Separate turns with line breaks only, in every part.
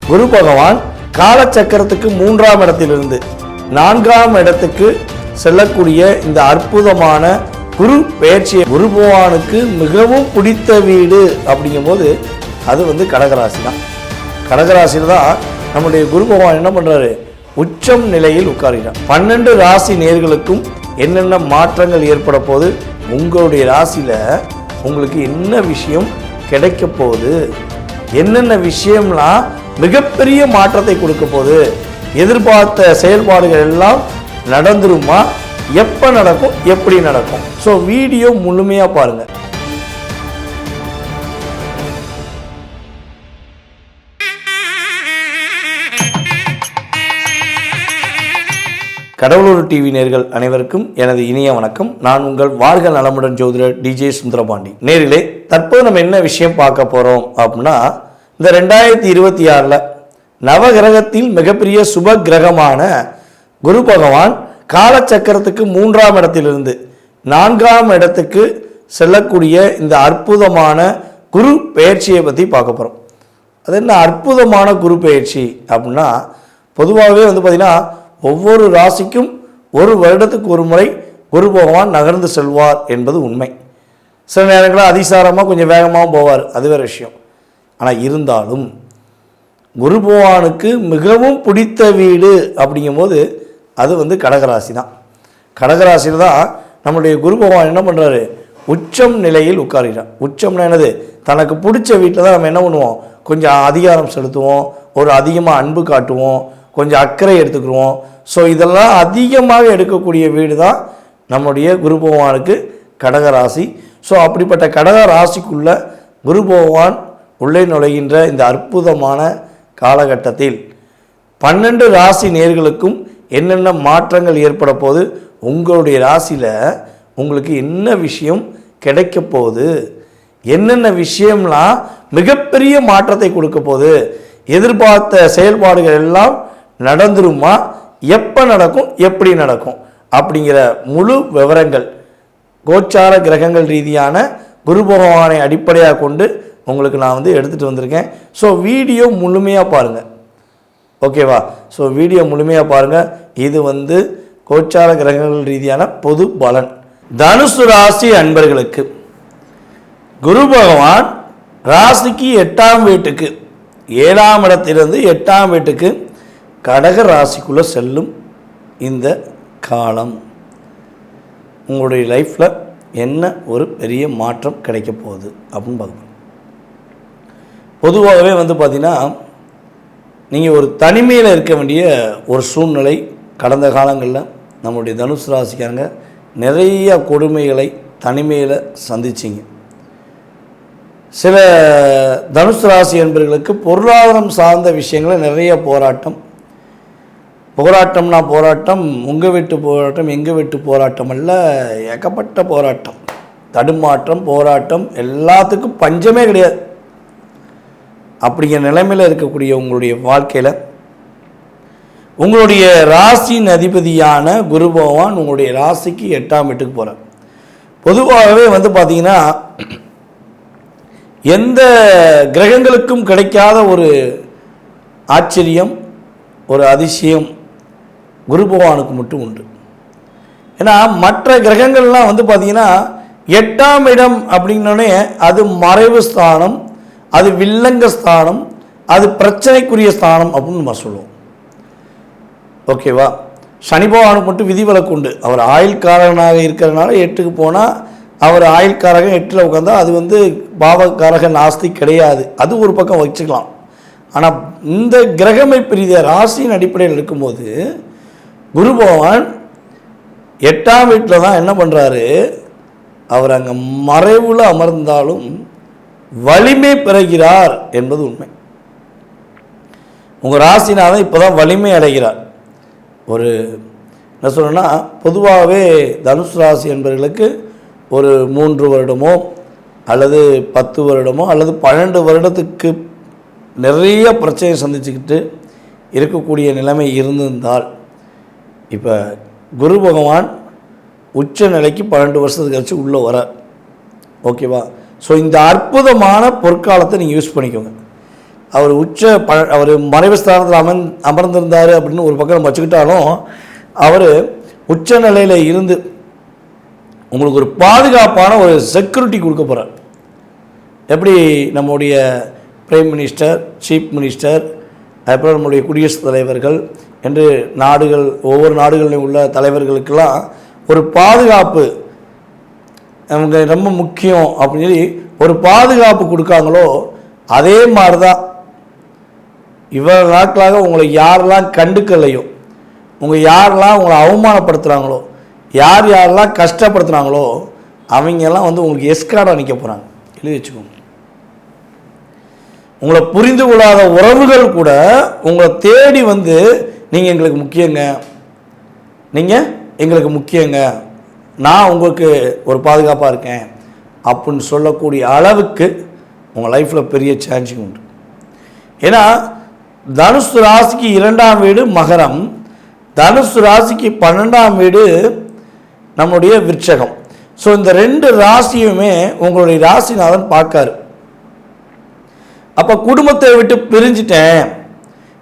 குரு பகவான் காலச்சக்கரத்துக்கு 3ஆம் இடத்திலிருந்து 4ஆம் இடத்துக்கு செல்லக்கூடிய இந்த அற்புதமான குரு பெயர்ச்சி குரு பகவானுக்கு மிகவும் பிடித்த வீடு அப்படிங்கும்போது அது கடகராசி தான். கடகராசியில் தான் நம்முடைய குரு பகவான் என்ன பண்ணுறாரு, உச்சம் நிலையில் உட்காருகிறார். 12 ராசி நேயர்களுக்கும் என்னென்ன மாற்றங்கள் ஏற்பட போகுது, உங்களுடைய ராசியில் உங்களுக்கு என்ன விஷயம் கிடைக்க போகுது, என்னென்ன விஷயம்லாம் மிகப்பெரிய மாற்றத்தை கொடுக்க போகுது, எதிர்பார்த்த செயல்பாடுகள் எல்லாம் நடந்துருமா, எப்போ நடக்கும், எப்படி நடக்கும். ஸோ வீடியோ முழுமையாக பாருங்கள். கடவுளூர் டிவி நேயர்கள் அனைவருக்கும் எனது இனிய வணக்கம். நான் உங்கள் வாழ்க நலமுடன் ஜோதிடர் டிஜே சுந்தரபாண்டி. நேரிலே தற்போது நம்ம என்ன விஷயம் பார்க்க போகிறோம் அப்படின்னா, இந்த 2026 நவகிரகத்தில் மிகப்பெரிய சுப கிரகமான குரு பகவான் காலச்சக்கரத்துக்கு 3ஆம் இடத்திலிருந்து 4ஆம் இடத்துக்கு செல்லக்கூடிய இந்த அற்புதமான குரு பெயர்ச்சியை பற்றி பார்க்க போகிறோம். அது என்ன அற்புதமான குரு பெயர்ச்சி அப்படின்னா, பொதுவாகவே பார்த்திங்கன்னா ஒவ்வொரு ராசிக்கும் ஒரு வருடத்துக்கு ஒரு முறை குரு பகவான் நகர்ந்து செல்வார் என்பது உண்மை. சில நேரங்களில் அதிசாரமாக கொஞ்சம் வேகமாக போவார், அது வேறு விஷயம். ஆனால் இருந்தாலும் குரு பகவானுக்கு மிகவும் பிடித்த வீடு அப்படிங்கும்போது அது கடகராசி தான். கடகராசியில் தான் நம்முடைய குரு பகவான் என்ன பண்ணுறாரு, உச்சம் நிலையில் உட்காருகிறார். உச்சம்னா என்னது, தனக்கு பிடிச்ச வீட்டில் தான் நம்ம என்ன பண்ணுவோம், கொஞ்சம் அதிகாரம் செலுத்துவோம், ஒரு அதிகமாக அன்பு காட்டுவோம், கொஞ்சம் அக்கறை எடுத்துக்கிடுவோம். ஸோ இதெல்லாம் அதிகமாக எடுக்கக்கூடிய வீடு தான் நம்முடைய குரு பகவானுக்கு கடகராசி. ஸோ அப்படிப்பட்ட கடக ராசிக்குள்ள குரு பகவான் உள்ளே நுழைகின்ற இந்த அற்புதமான காலகட்டத்தில் 12 ராசி நேயர்களுக்கும் என்னென்ன மாற்றங்கள் ஏற்பட போகுது, உங்களுடைய ராசியில் உங்களுக்கு என்ன விஷயம் கிடைக்க போகுது, என்னென்ன விஷயம்லாம் மிகப்பெரிய மாற்றத்தை கொடுக்க போகுது, எதிர்பார்த்த செயல்பாடுகள் எல்லாம் நடந்துருமா, எப்போ நடக்கும், எப்படி நடக்கும் அப்படிங்கிற முழு விவரங்கள் கோச்சார கிரகங்கள் ரீதியான குரு பகவானை அடிப்படையாக கொண்டு உங்களுக்கு நான் எடுத்துகிட்டு வந்திருக்கேன். ஸோ வீடியோ முழுமையாக பாருங்கள், ஓகேவா? ஸோ வீடியோ முழுமையாக பாருங்கள். இது கோச்சார கிரகங்கள் ரீதியான பொது பலன். தனுசு ராசி அன்பர்களுக்கு குரு பகவான் ராசிக்கு 8ஆம் வீட்டுக்கு 7ஆம் இடத்திலிருந்து 8ஆம் வீட்டுக்கு கடக ராசிக்குள்ளே செல்லும் இந்த காலம் உங்களுடைய லைஃப்பில் என்ன ஒரு பெரிய மாற்றம் கிடைக்க போகுது அப்படின்னு பார்க்கணும். பொதுவாகவே பார்த்திங்கன்னா நீங்கள் ஒரு தனிமையில் இருக்க வேண்டிய ஒரு சூழ்நிலை கடந்த காலங்களில் நம்முடைய தனுசு ராசிக்காரங்க நிறைய கொடுமைகளை தனிமையில் சந்திச்சிங்க. சில தனுசு ராசி என்பவர்களுக்கு பொருளாதாரம் சார்ந்த விஷயங்களில் நிறைய போராட்டம்னா போராட்டம், உங்கள் வீட்டு போராட்டம், எங்கள் வீட்டு போராட்டம் அல்ல, ஏகப்பட்ட போராட்டம், தடுமாற்றம், போராட்டம், எல்லாத்துக்கும் பஞ்சமே கிடையாது. அப்படிங்கிற நிலைமையில் இருக்கக்கூடிய உங்களுடைய வாழ்க்கையில் உங்களுடைய ராசியின் அதிபதியான குரு பகவான் உங்களுடைய ராசிக்கு 8ஆம் வீட்டுக்கு போகிறார். பொதுவாகவே பார்த்திங்கன்னா எந்த கிரகங்களுக்கும் கிடைக்காத ஒரு ஆச்சரியம், ஒரு அதிசயம் குரு பகவானுக்கு மட்டும் உண்டு. ஏன்னா மற்ற கிரகங்கள்லாம் பார்த்திங்கன்னா 8ஆம் இடம் அப்படின்னோடனே அது மறைவு ஸ்தானம், அது வில்லங்க ஸ்தானம், அது பிரச்சனைக்குரிய ஸ்தானம் அப்படின்னு நம்ம சொல்லுவோம், ஓகேவா? சனி பகவானுக்கு மட்டும் விதிவிலக்கு உண்டு. அவர் ஆயுள்காரகனாக இருக்கிறதுனால 8க்கு போனால் அவர் ஆயுள்காரகன் 8ல் உட்காந்தா அது பாவகாரக நாஸ்தி கிடையாது, அது ஒரு பக்கம் வச்சுக்கலாம். ஆனால் இந்த கிரகமைப்பு ரீதியாக ராசியின் அடிப்படையில் இருக்கும்போது குரு பகவான் 8ஆம் வீட்டில் தான் என்ன பண்ணுறாரு, அவர் அங்கே மறைவில் அமர்ந்தாலும் வலிமை பெறுகிறார் என்பது உண்மை. உங்கள் ராசினால இப்போ தான் வலிமை அடைகிறார். ஒரு என்ன சொல்லணும்னா, பொதுவாகவே தனுசு ராசி என்பவர்களுக்கு ஒரு 3 வருடமோ அல்லது 10 வருடமோ அல்லது 12 வருடத்துக்கு நிறைய பிரச்சனையை சந்திச்சுக்கிட்டு இருக்கக்கூடிய நிலைமை இருந்திருந்தால், இப்போ குரு பகவான் உச்ச நிலைக்கு 12 வருஷத்துக்கு கழிச்சு உள்ளே வர, ஓகேவா? ஸோ இந்த அற்புதமான பொற்காலத்தை நீங்கள் யூஸ் பண்ணிக்கோங்க. அவர் அவர் மறைவு ஸ்தானத்தில் அமர்ந்திருந்தார் அப்படின்னு ஒரு பக்கம் நம்ம வச்சுக்கிட்டாலும் அவர் உச்ச நிலையில் இருந்து உங்களுக்கு ஒரு பாதுகாப்பான ஒரு செக்யூரிட்டி கொடுக்க போகிறார். எப்படி நம்முடைய பிரைம் மினிஸ்டர், சீஃப் மினிஸ்டர், அப்புறம் நம்முடைய குடியரசுத் தலைவர்கள் என்று ஒவ்வொரு நாடுகளிலும் உள்ள தலைவர்களுக்கெல்லாம் ஒரு பாதுகாப்பு அவங்க ரொம்ப முக்கியம் அப்படின்னு சொல்லி ஒரு பாதுகாப்பு கொடுக்காங்களோ, அதே மாதிரி தான் இவ்வளவு நாட்களாக உங்களை யாரெல்லாம் கண்டுக்கலையோ, யாரெல்லாம் உங்களை அவமானப்படுத்துகிறாங்களோ, யாரெல்லாம் கஷ்டப்படுத்துகிறாங்களோ அவங்கெல்லாம் உங்களுக்கு எஸ்கார்டாக நிற்க போகிறாங்க. எழுதி வச்சுக்கோங்க. உங்களை புரிந்து கொள்ளாத உறவுகள் கூட உங்களை தேடி நீங்கள் எங்களுக்கு முக்கியங்க, நீங்கள் எங்களுக்கு முக்கியங்க, நான் உங்களுக்கு ஒரு பாதுகாப்பாக இருக்கேன் அப்படின்னு சொல்லக்கூடிய அளவுக்கு உங்கள் லைஃப்பில் பெரிய சேஞ்சிங் உண்டு. ஏன்னா தனுசு ராசிக்கு 2ஆம் வீடு மகரம், தனுசு ராசிக்கு 12ஆம் வீடு நம்முடைய விருச்சகம். ஸோ இந்த 2 ராசியுமே உங்களுடைய ராசிநாதன் பார்க்காரு. அப்போ குடும்பத்தை விட்டு பிரிஞ்சிட்டேன்,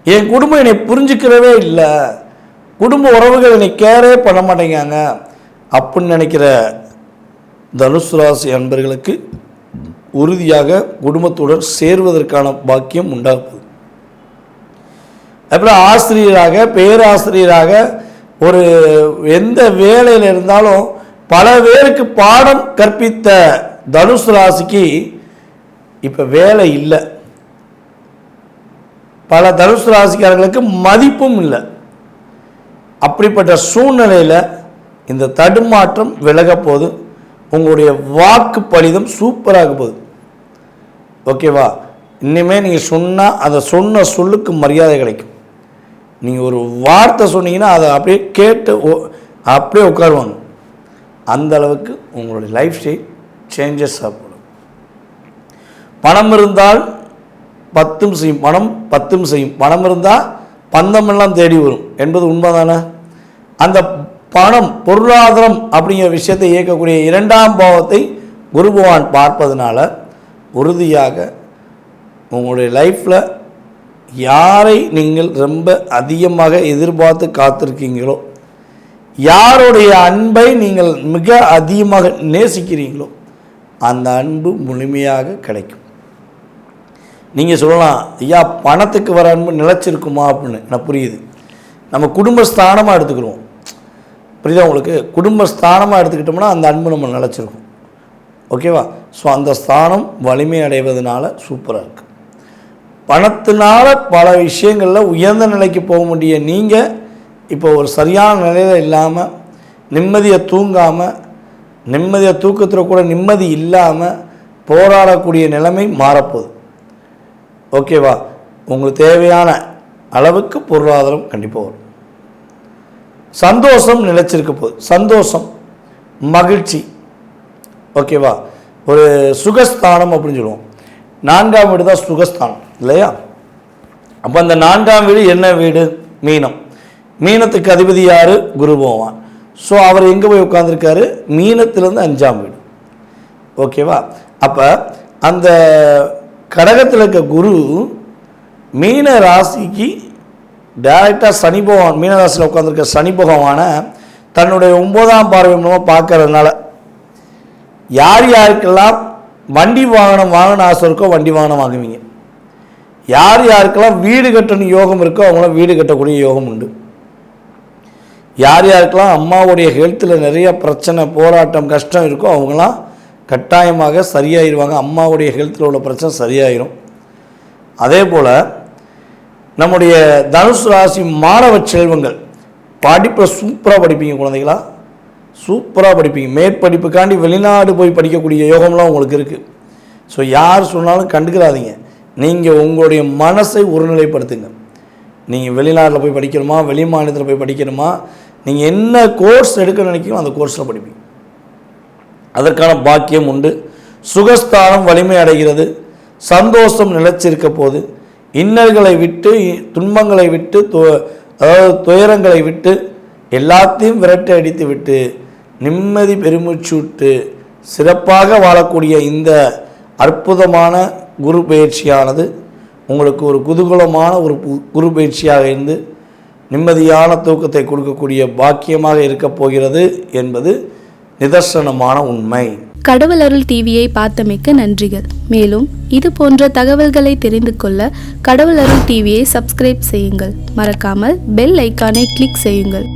என் குடும்பம் என்னை புரிஞ்சுக்கிறவே இல்லை, குடும்ப உறவுகள் என்னை கேரே பண்ண மாட்டேங்காங்க அப்படின்னு நினைக்கிற தனுசு ராசி அன்பர்களுக்கு உறுதியாக குடும்பத்துடன் சேர்வதற்கான பாக்கியம் உண்டாகுது. அப்புறம் ஆசிரியராக, பேராசிரியராக, ஒரு எந்த வேலையில் இருந்தாலும் பல பேருக்கு பாடம் கற்பித்த தனுசு ராசிக்கு இப்போ வேலை இல்லை. பல தனுசு ராசிக்காரர்களுக்கு மதிப்பும் இல்லை. அப்படிப்பட்ட சூழ்நிலையில் இந்த தடுமாற்றம் விலக போது உங்களுடைய வாக்கு பலிதம் சூப்பராக போகுது. ஓகேவா? இனிமேல் நீங்கள் சொன்னால் அந்த சொன்ன சொல்லுக்கு மரியாதை கிடைக்கும். நீங்கள் ஒரு வார்த்தை சொன்னீங்கன்னா அதை அப்படியே கேட்டு அப்படியே உட்காருவாங்க. அந்த அளவுக்கு உங்களுடைய லைஃப் ஸ்டைல் சேஞ்சஸ் ஆகப்படும். பணம் இருந்தால் 10 செய்யும், பணம் 10 செய்யும். பணம் இருந்தால் பந்தமெல்லாம் தேடி வரும் என்பது உண்மைதானே? அந்த பணம், பொருளாதாரம் அப்படிங்கிற விஷயத்தை இயக்கக்கூடிய 2ஆம் பாவத்தை குரு பகவான் பார்ப்பதனால உறுதியாக உங்களுடைய லைஃப்பில் யாரை நீங்கள் ரொம்ப அதிகமாக எதிர்பார்த்து காத்திருக்கீங்களோ, யாருடைய அன்பை நீங்கள் மிக அதிகமாக நேசிக்கிறீங்களோ அந்த அன்பு முழுமையாக கிடைக்கும். நீங்கள் சொல்லலாம், ஐயா பணத்துக்கு வர அன்பு நிலச்சிருக்குமா அப்படின்னு. எனக்கு புரியுது. நம்ம குடும்பஸ்தானமாக எடுத்துக்கிறோம், புரியுதா உங்களுக்கு? குடும்பஸ்தானமாக எடுத்துக்கிட்டோம்னா அந்த அன்பு நம்ம நிலச்சிருக்கும். ஓகேவா? ஸோ அந்த ஸ்தானம் வலிமை அடைவதனால சூப்பராக இருக்குது. பணத்தினால பல விஷயங்களில் உயர்ந்த நிலைக்கு போக முடிய நீங்கள் இப்போ ஒரு சரியான நிலையில் இல்லாமல், நிம்மதியை தூங்காமல், நிம்மதியை தூக்கத்தில் கூட நிம்மதி இல்லாமல் போராடக்கூடிய நிலைமை மாறப்போகுது. ஓகேவா? உங்களுக்கு தேவையான அளவுக்கு பொருளாதாரம் கண்டிப்பாக வரும். சந்தோஷம் நிலைச்சிருக்க போகுது. சந்தோஷம், மகிழ்ச்சி. ஓகேவா? ஒரு சுகஸ்தானம் அப்படின்னு சொல்லுவோம். 4ஆம் வீடு தான் சுகஸ்தானம் இல்லையா? அப்போ அந்த 4ஆம் வீடு என்ன வீடு? மீனம். மீனத்துக்கு அதிபதி யார்? குரு பகவான். ஸோ அவர் எங்கே போய் உட்காந்துருக்காரு? மீனத்திலேருந்து 5ஆம் வீடு. ஓகேவா? அப்போ அந்த கடகத்தில் இருக்க குரு மீன ராசிக்கு டைரெக்டாக சனி பகவான், மீன ராசியில் உட்காந்துருக்க சனி பகவானை தன்னுடைய 9ஆம் பார்வை மூலமாக பார்க்கறதுனால யார் யாருக்கெல்லாம் வண்டி வாகனம் ஆசை இருக்கோ வண்டி வாகனம் வாங்குவீங்க. யார் யாருக்கெல்லாம் வீடு கட்டணும் யோகம் இருக்கோ அவங்களாம் வீடு கட்டக்கூடிய யோகம் உண்டு. யார் யாருக்கெல்லாம் அம்மாவுடைய ஹெல்த்தில் நிறைய பிரச்சனை, போராட்டம், கஷ்டம் இருக்கோ அவங்களாம் கட்டாயமாக சரியாயிருவாங்க. அம்மாவுடைய ஹெல்த்தில் உள்ள பிரச்சனை சரியாயிரும். அதே போல் நம்முடைய தனுசு ராசி மாணவ செல்வங்கள் படிப்பில் சூப்பராக படிப்பீங்க. குழந்தைகளா சூப்பராக படிப்பீங்க. மேற்படிப்புக்காண்டி வெளிநாடு போய் படிக்கக்கூடிய யோகம்லாம் உங்களுக்கு இருக்குது. ஸோ யார் சொன்னாலும் கண்டுக்கிறாதீங்க. நீங்கள் உங்களுடைய மனசை ஒருநிலைப்படுத்துங்க. நீங்கள் வெளிநாட்டில் போய் படிக்கணுமா, வெளி மாநிலத்தில் போய் படிக்கணுமா, நீங்கள் என்ன கோர்ஸ் எடுக்க நினைக்கிறோம் அந்த கோர்ஸில் படிப்பீங்க. அதற்கான பாக்கியம் உண்டு. சுகஸ்தானம் வலிமை அடைகிறது. சந்தோஷம் நிலைச்சிருக்க போது இன்னல்களை விட்டு, துன்பங்களை விட்டு, அதாவது துயரங்களை விட்டு எல்லாத்தையும் விரட்டி அடித்து விட்டு நிம்மதி பெருமூச்சு விட்டு சிறப்பாக வாழக்கூடிய இந்த அற்புதமான குரு பயிற்சியானது உங்களுக்கு ஒரு குதூகலமான ஒரு குரு பயிற்சியாக இருந்து நிம்மதியான தூக்கத்தை கொடுக்கக்கூடிய பாக்கியமாக இருக்கப் போகிறது என்பது நிதர்சனமான உண்மை.
கடவுள் அருள் டிவியை பார்த்தமைக்கு நன்றிகள். மேலும் இது போன்ற தகவல்களை தெரிந்து கொள்ள கடவுள் அருள் டிவியை சப்ஸ்கிரைப் செய்யுங்கள். மறக்காமல் பெல் ஐக்கானை கிளிக் செய்யுங்கள்.